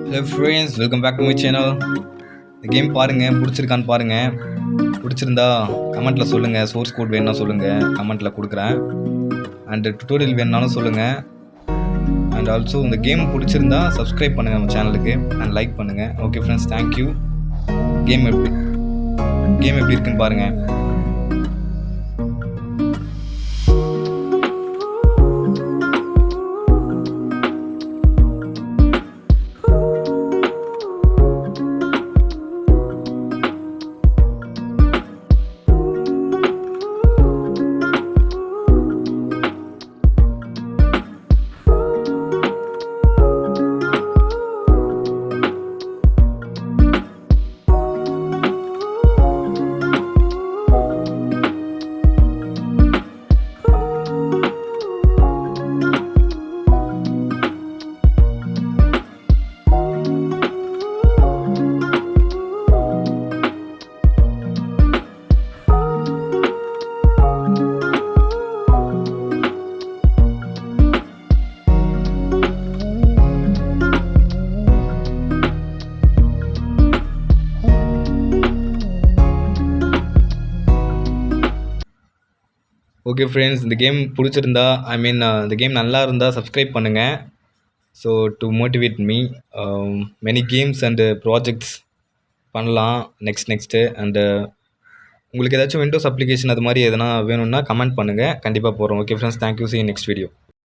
Hello friends, welcome back to my channel. இந்த game பாருங்கள், பிடிச்சிருக்கான்னு பாருங்கள். பிடிச்சிருந்தா கமெண்ட்டில் சொல்லுங்கள். சோர்ஸ் கோட் வேணும்னா சொல்லுங்கள், கமெண்ட்டில் கொடுக்குறேன். அண்டு டுட்டோரியல் வேணுனாலும் சொல்லுங்கள். அண்ட் ஆல்சோ இந்த கேம் பிடிச்சிருந்தா சப்ஸ்கிரைப் பண்ணுங்கள் நம்ம சேனலுக்கு அண்ட் லைக் பண்ணுங்கள். Okay friends, thank you. கேம் எப்படி இருக்குன்னு பாருங்கள். ஓகே ஃப்ரெண்ட்ஸ், இந்த கேம் பிடிச்சிருந்தா இந்த கேம் நல்லா இருந்தால் சப்ஸ்கிரைப் பண்ணுங்கள். So to motivate me many games and projects பண்ணலாம் நெக்ஸ்ட்டு. அண்டு உங்களுக்கு ஏதாச்சும் விண்டோஸ் அப்ளிகேஷன் அது மாதிரி எதனா வேணும்னா கமெண்ட் பண்ணுங்கள், கண்டிப்பாக போடுறோம். Okay friends, thank you. See you next video.